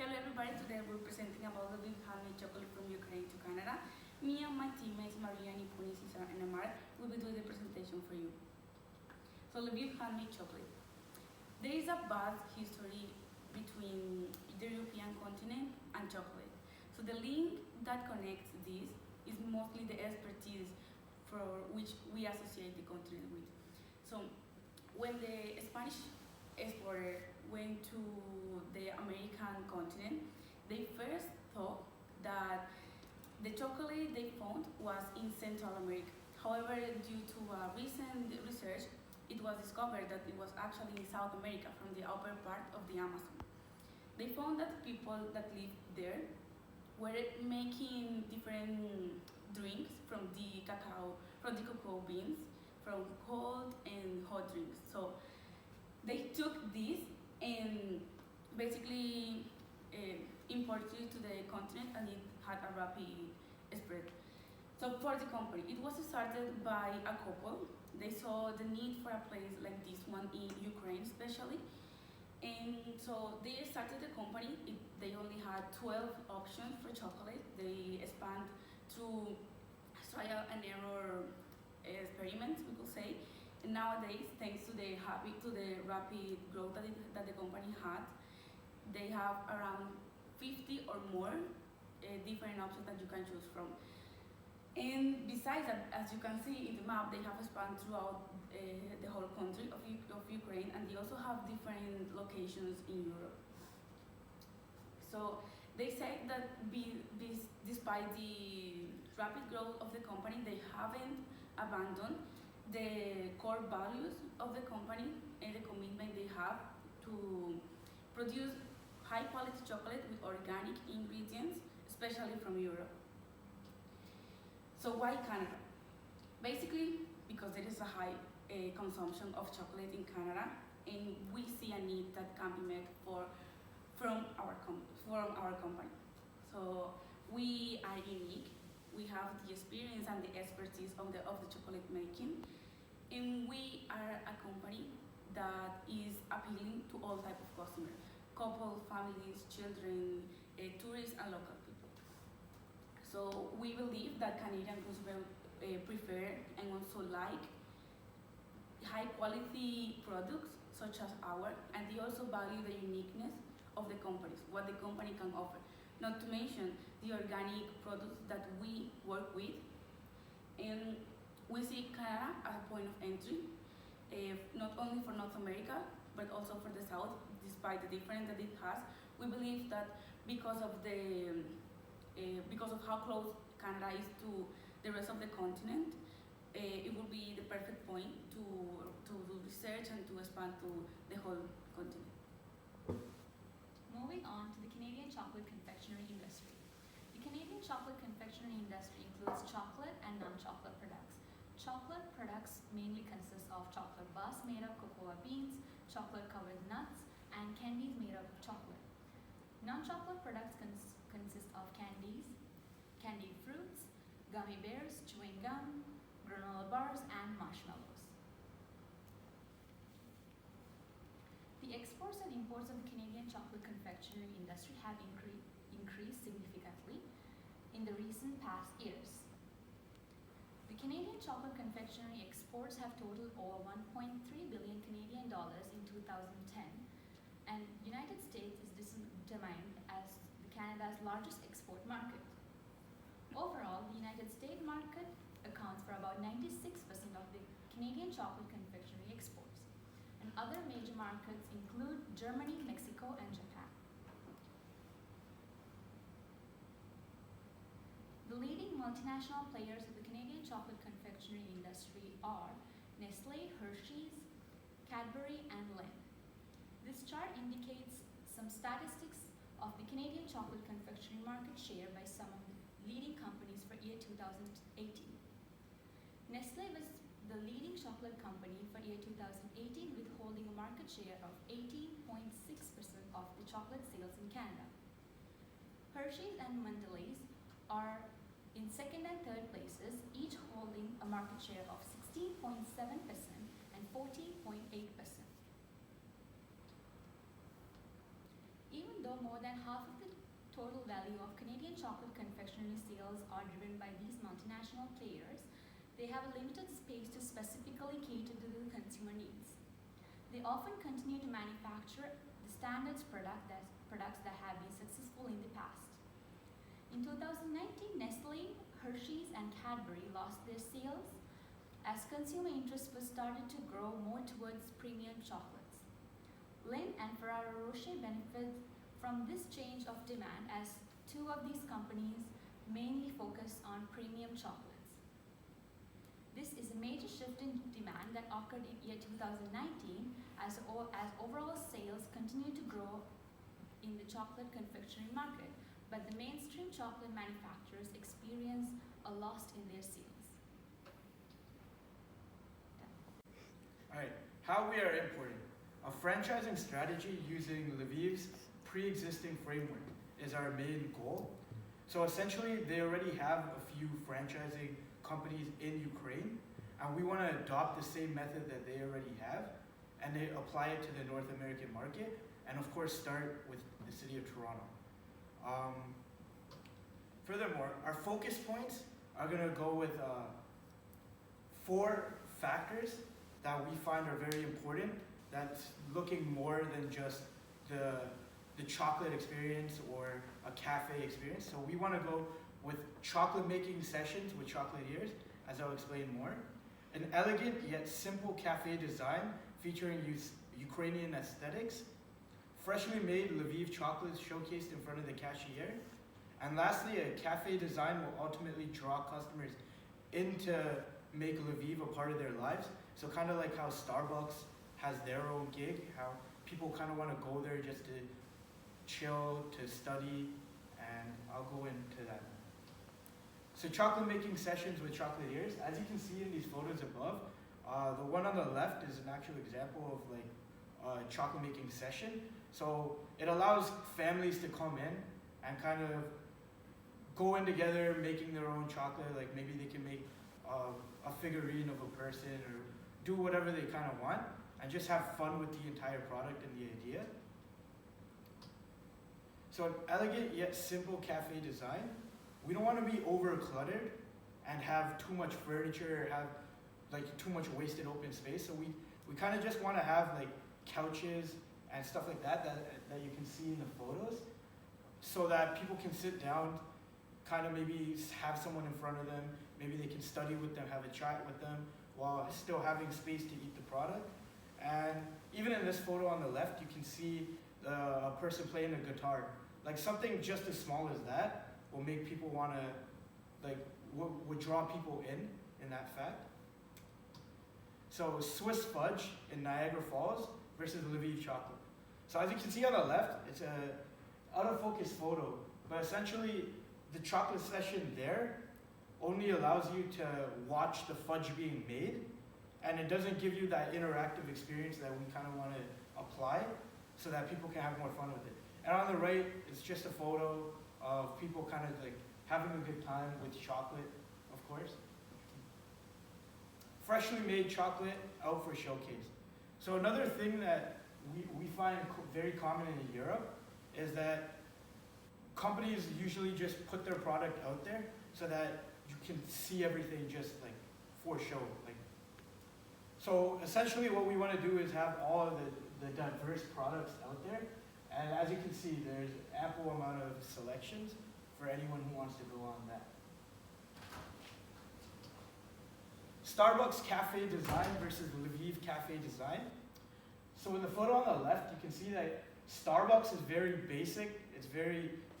Hello everybody, today we're presenting about Lviv handmade chocolate from Ukraine to Canada. Me and my teammates Maria, Nipuni, Cesar and Amar will be doing the presentation for you. So Lviv handmade chocolate. There is a vast history between the European continent and chocolate. So the link that connects these is mostly the expertise for which we associate the continent with. So when the Spanish explorer went to the American continent, they first thought that the chocolate they found was in Central America. However, due to recent research, it was discovered that it was actually in South America, from the upper part of the Amazon. They found that people that lived there were making different drinks from the cocoa beans, from cold and hot drinks. So they took this and basically imported it to the continent, and it had a rapid spread. So for the company, it was started by a couple. They saw the need for a place like this one in Ukraine especially. And so they started the company. They only had 12 options for chocolate. They expand through trial and error experiments, we could say. And nowadays, thanks to the rapid growth that the company had, they have around 50 or more different options that you can choose from. And besides that, as you can see in the map, they have expanded throughout the whole country of Ukraine, and they also have different locations in Europe. So they say that despite the rapid growth of the company, they haven't abandoned the core values of the company and the commitment they have to produce high quality chocolate with organic ingredients, especially from Europe. So why Canada? Basically, because there is a high consumption of chocolate in Canada, and we see a need that can be met from our company. So we are unique. We have the experience and the expertise of the chocolate making, and we are a company that is appealing to all types of customers: couples, families, children, tourists, and local people. So we believe that Canadian consumers prefer and also like high quality products such as ours, and they also value the uniqueness of the companies, what the company can offer. Not to mention the organic products that we work with. And we see Canada as a point of entry, not only for North America, but also for the South, despite the difference that it has. We believe that because of how close Canada is to the rest of the continent, it will be the perfect point to do research and to expand to the whole continent. Moving on to the Canadian chocolate confectionery industry. The Canadian chocolate confectionery industry includes chocolate and non-chocolate products. Chocolate products mainly consist of chocolate bars made of cocoa beans, chocolate-covered nuts, and candies made of chocolate. Non-chocolate products consist of candies, candied fruits, gummy bears, chewing gum, granola bars, and marshmallows. The exports and imports of the Canadian chocolate confectionery industry have increased significantly in the recent past years. The Canadian chocolate confectionery exports have totaled over 1.3 billion Canadian dollars in 2010, and United States is determined as Canada's largest export market. Overall, the United States market accounts for about 96% of the Canadian chocolate confectionery exports, and other major markets include Germany, Mexico, and Japan. The leading multinational players of the Canadian chocolate confectionery industry are Nestlé, Hershey's, Cadbury, and Lindt. This chart indicates some statistics of the Canadian chocolate confectionery market share by some of the leading companies for year 2018. Nestlé was the leading chocolate company for year 2018, with holding a market share of 18.6% of the chocolate sales in Canada. Hershey's and Mondelez are in second and third places, each holding a market share of 16.7% and 14.8%. Even though though more than half of the total value of Canadian chocolate confectionery sales are driven by these multinational players, they have a limited space to specifically cater to the consumer needs. They often continue to manufacture the standards products that have been successful in the past. In 2019, Nestle, Hershey's, and Cadbury lost their sales as consumer interest was started to grow more towards premium chocolates. Lin and Ferrero Rocher benefit from this change of demand as two of these companies mainly focus on premium chocolates. This is a major shift in demand that occurred in year 2019 as overall sales continue to grow in the chocolate confectionery market, but the mainstream chocolate manufacturers experience a loss in their sales. Alright, how we are importing. A franchising strategy using Lviv's pre-existing framework is our main goal. So essentially, they already have a few franchising companies in Ukraine, and we want to adopt the same method that they already have, and they apply it to the North American market, and of course start with the city of Toronto. Furthermore, our focus points are going to go with 4 factors that we find are very important, that's looking more than just the chocolate experience or a cafe experience. So we want to go with chocolate making sessions with chocolatiers, as I'll explain more. An elegant yet simple cafe design featuring Ukrainian aesthetics. Freshly made Lviv chocolates showcased in front of the cashier. And lastly, a cafe design will ultimately draw customers in to make Lviv a part of their lives. So kind of like how Starbucks has their own gig, how people kind of want to go there just to chill, to study, and I'll go into that. So chocolate making sessions with chocolatiers, as you can see in these photos above, the one on the left is an actual example of like a chocolate making session. So it allows families to come in and kind of go in together making their own chocolate, like maybe they can make a figurine of a person or do whatever they kind of want and just have fun with the entire product and the idea. So an elegant yet simple cafe design. We don't want to be over cluttered and have too much furniture or have like too much wasted open space. So we kind of just want to have like couches and stuff like that you can see in the photos, so that people can sit down, kind of maybe have someone in front of them, maybe they can study with them, have a chat with them, while still having space to eat the product. And even in this photo on the left, you can see a person playing a guitar. Like something just as small as that will make people want to, like, would draw people in that fact. So Swiss fudge in Niagara Falls versus Lviv chocolate. So as you can see on the left, it's a out of focus photo, but essentially the chocolate session there only allows you to watch the fudge being made, and it doesn't give you that interactive experience that we kind of want to apply so that people can have more fun with it. And on the right, it's just a photo of people kind of like having a good time with chocolate, of course. Freshly made chocolate out for showcase. So another thing that we find very common in Europe is that companies usually just put their product out there so that you can see everything just like for show. Like, so essentially what we want to do is have all of the diverse products out there. And as you can see, there's ample amount of selections for anyone who wants to go on that. Starbucks cafe design versus Lviv cafe design. So in the photo on the left, you can see that Starbucks is very basic.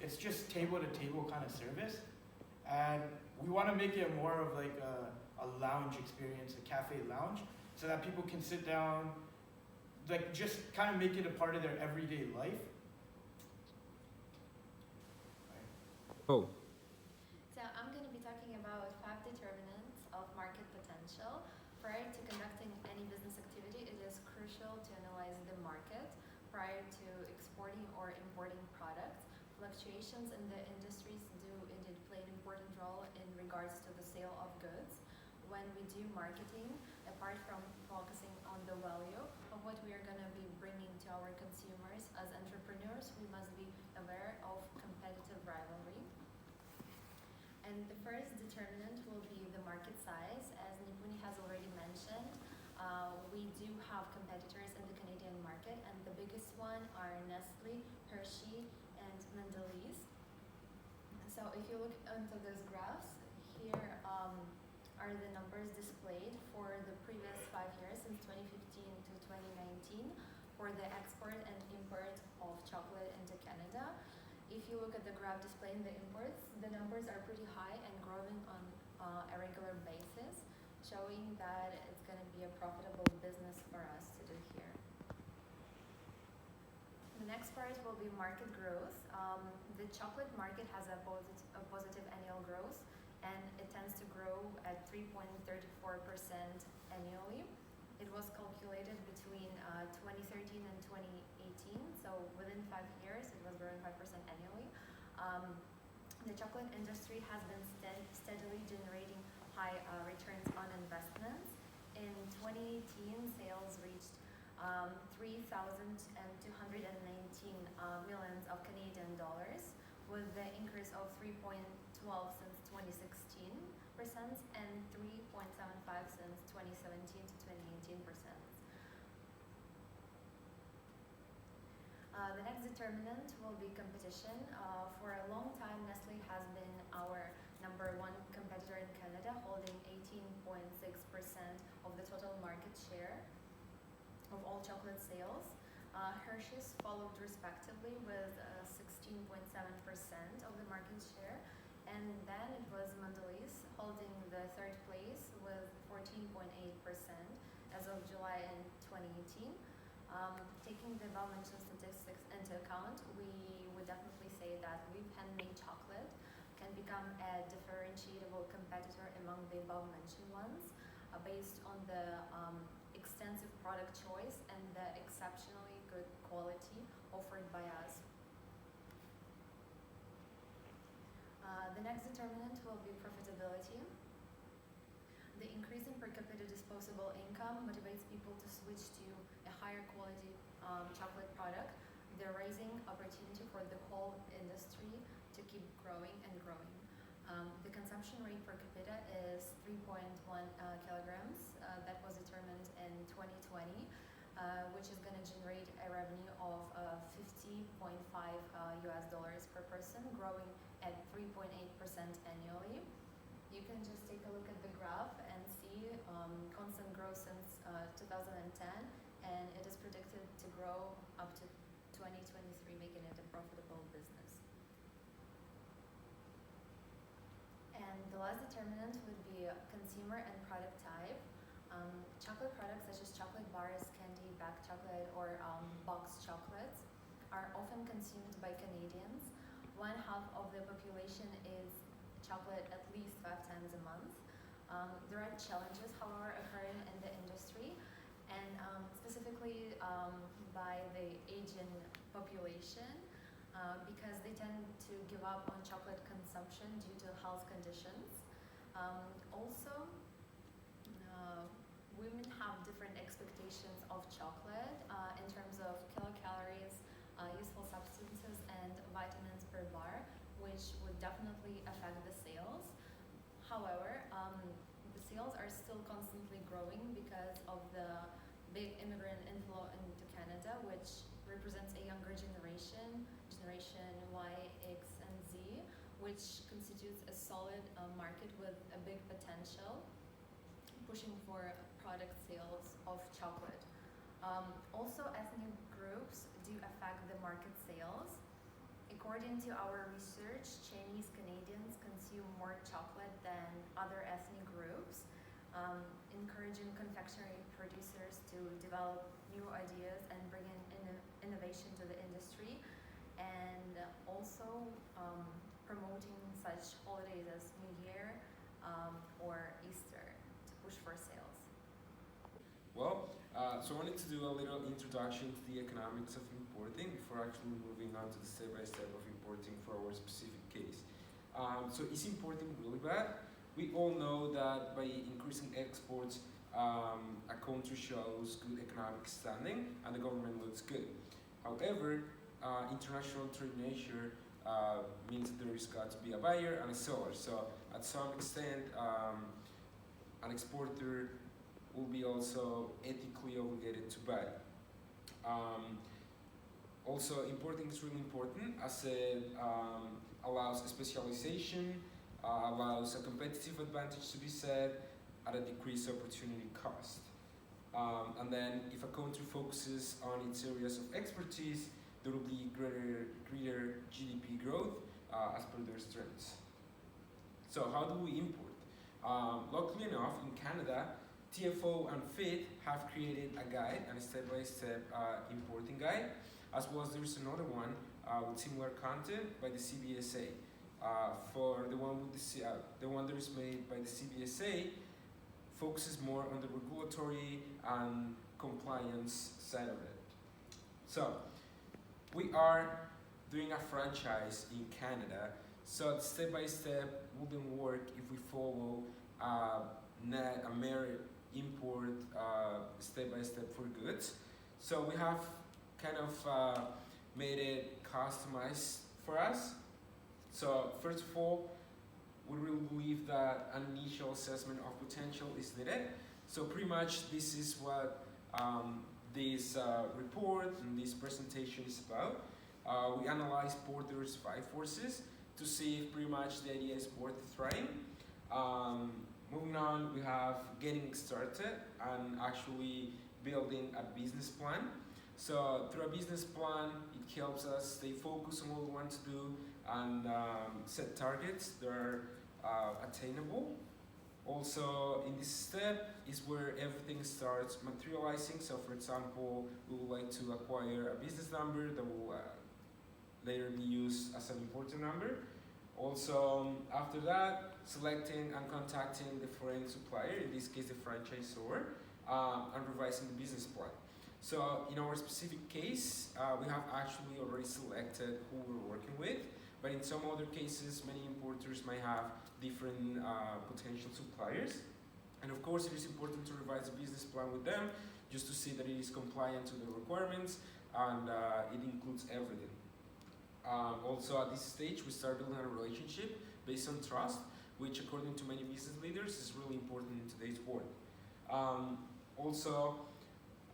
It's just table to table kind of service. And we want to make it more of like a lounge experience, a cafe lounge, so that people can sit down, like just kind of make it a part of their everyday life. Oh. So I'm going to be talking about 5 determinants of market potential. Prior to conducting any business activity, it is crucial to analyze the market prior to exporting or importing products. Fluctuations in the industries do indeed play an important role in regards to the sale of goods. When we do marketing, apart from focusing on the value of what we are going to be bringing to our consumers, as entrepreneurs, we must be And the first determinant will be the market size. As Nipuni has already mentioned, we do have competitors in the Canadian market, and the biggest one are Nestle, Hershey, and Mondelez. So if you look into those graphs, here are the numbers displayed for the previous 5 years, since 2015 to 2019, for the export and import of chocolate into Canada. If you look at the graph displaying the imports, the numbers are pretty high and growing on a regular basis, showing that it's going to be a profitable business for us to do here. The next part will be market growth. The chocolate market has a positive annual growth, and it tends to grow at 3.34% annually. It was calculated between 2013 and 2018, so within 5 years it was growing 5% annually. The chocolate industry has been steadily generating high returns on investments. In 2018, sales reached 3,219 millions of Canadian dollars, with the increase of 3.12 since 2016% and 3.75 since 2017 to 2018%. The next determinant will be competition. For a long time, Nestle has been our #1 competitor in Canada, holding 18.6% of the total market share of all chocolate sales. Hershey's followed respectively with 16.7% of the market share, and then it was Mondelez holding the 3rd place with 14.8% as of July in 2018. Taking the above-mentioned statistics into account, we would definitely say that Lviv handmade chocolate can become a differentiable competitor among the above-mentioned ones, based on the extensive product choice and the exceptionally good quality offered by us. The next determinant will be profitability. The increase in per capita disposable income motivates people to switch to a higher quality chocolate product, the raising opportunity for the whole industry to keep growing and growing. The consumption rate per capita is 3.1 kilograms. That was determined in 2020, which is going to generate a revenue of $50.5 US per person, growing at 3.8% annually. You can just take a look at the graph and see constant growth since 2010, and it is predicted to grow up to 2023, making it a profitable business. And the last determinant would be consumer and product type. Chocolate products such as chocolate bars, candy, back chocolate, or boxed chocolates are often consumed by Canadians. 1/2 of the population is chocolate at least 5 times a month. There are challenges, however, occurring in the industry, and specifically by the Asian population, because they tend to give up on chocolate consumption due to health conditions. Also, women have different expectations of chocolate in terms of kilocalories, useful substances, and vitamins per bar, which would definitely affect the sales. However, the sales are still constantly growing because of the big immigrant inflow into Canada, which represents a younger generation, Generation Y, X, and Z, which constitutes a solid market with a big potential, pushing for product sales of chocolate. Also, ethnic groups do affect the market sales. According to our research, Chinese Canadians consume more chocolate than other ethnic groups, encouraging confectionery producers to develop new ideas and bring in innovation to the industry, and also promoting such holidays as New Year or Easter to push for sales. Well, so I wanted to do a little introduction to the economics of importing before actually moving on to the step-by-step of importing for our specific case. So is importing really bad? We all know that by increasing exports, a country shows good economic standing and the government looks good. However, international trade nature means that there is got to be a buyer and a seller. So at some extent, an exporter will be also ethically obligated to buy. Also, importing is really important as it allows specialization, allows a competitive advantage to be set at a decreased opportunity cost. And then if a country focuses on its areas of expertise, there will be greater GDP growth as per their strengths. So how do we import? Luckily enough, in Canada, TFO and FIT have created a guide, a step-by-step importing guide, as well as there's another one with similar content by the CBSA. For the one with the one that is made by the CBSA focuses more on the regulatory and compliance side of it. So we are doing a franchise in Canada, so step by step wouldn't work if we follow a merit import step by step for goods. So we have kind of made it customized for us. So first of all, we really believe that an initial assessment of potential is needed. So pretty much this is what this report and this presentation is about. We analyze Porter's 5 forces to see if pretty much the idea is worth trying. Moving on, we have getting started and actually building a business plan. So through a business plan, it helps us stay focused on what we want to do and set targets that are attainable. Also, in this step is where everything starts materializing. So for example, we would like to acquire a business number that will later be used as an important number. Also, after that, selecting and contacting the foreign supplier, in this case the franchisor, and revising the business plan. So in our specific case, we have actually already selected who we're working with, but in some other cases, many importers might have different potential suppliers. And of course, it is important to revise the business plan with them just to see that it is compliant to the requirements and it includes everything. Also at this stage, we start building a relationship based on trust, which according to many business leaders is really important in today's world. Also,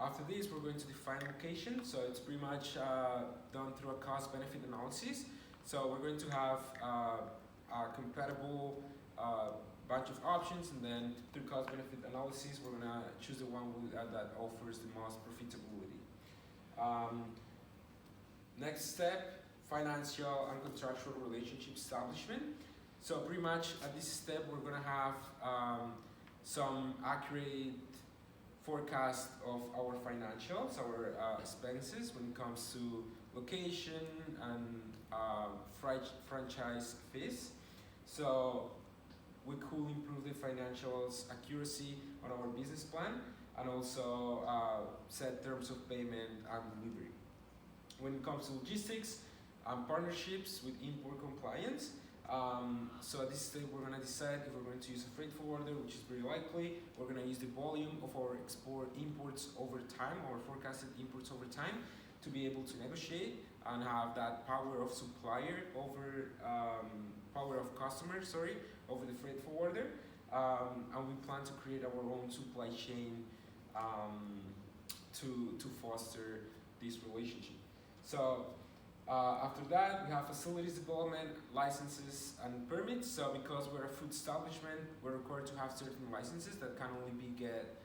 after this, we're going to define location. So it's pretty much done through a cost-benefit analysis. So we're going to have a compatible bunch of options, and then through cost-benefit analysis, we're going to choose the one that offers the most profitability. Next step, financial and contractual relationship establishment. So pretty much at this step, we're going to have some accurate forecast of our financials, our expenses when it comes to location and franchise fees. So we could improve the financials accuracy on our business plan and also set terms of payment and delivery. When it comes to logistics and partnerships with import compliance, so at this stage we're going to decide if we're going to use a freight forwarder, which is very likely. We're going to use the volume of our imports over time, our forecasted imports over time, to be able to negotiate and have that power of supplier over power of customer, over the freight forwarder. And we plan to create our own supply chain to foster this relationship. So after that, we have facilities development, licenses, and permits. So because we're a food establishment, we're required to have certain licenses that can only be get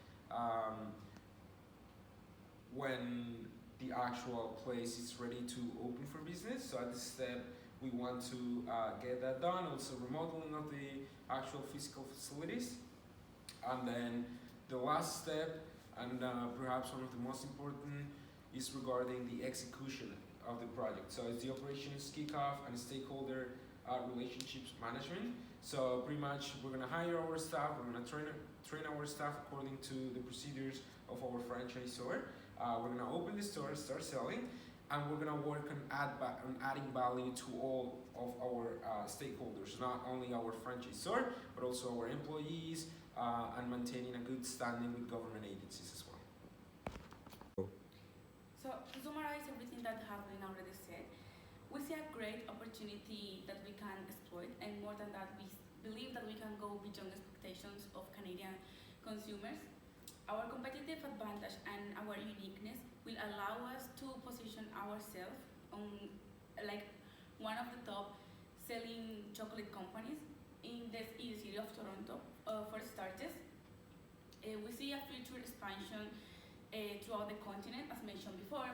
when the actual place is ready to open for business. So at this step, we want to get that done. Also remodeling of the actual physical facilities. And then the last step, and perhaps one of the most important, is regarding the execution of the project. So it's the operations kickoff and stakeholder relationships management. So pretty much we're going to hire our staff, we're going to train our staff according to the procedures of our franchisor. We're going to open the store, start selling, and we're going to work on adding value to all of our stakeholders, not only our franchisor, but also our employees, and maintaining a good standing with government agencies as well. So to summarize everything that has been already said, We see a great opportunity that we can exploit, and more than that, we believe that we can go beyond expectations of Canadian consumers. Our competitive advantage and our uniqueness will allow us to position ourselves on like one of the top selling chocolate companies in the city of Toronto. For starters, we see a future expansion throughout the continent, as mentioned before,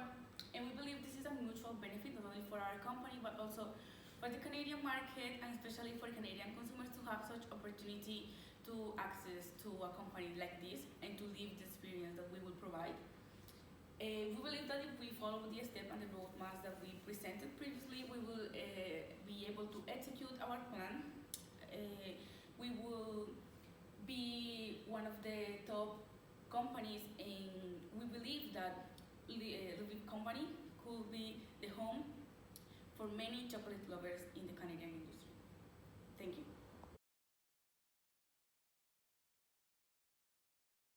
and we believe this is a mutual benefit not only for our company but also for the Canadian market, and especially for Canadian consumers to have such opportunity to access to a company like this and to live the experience that we will provide. We believe that if we follow the step and the roadmaps that we presented previously, we will be able to execute our plan. We will be one of the top companies, and we believe that the Lviv company could be the home for many chocolate lovers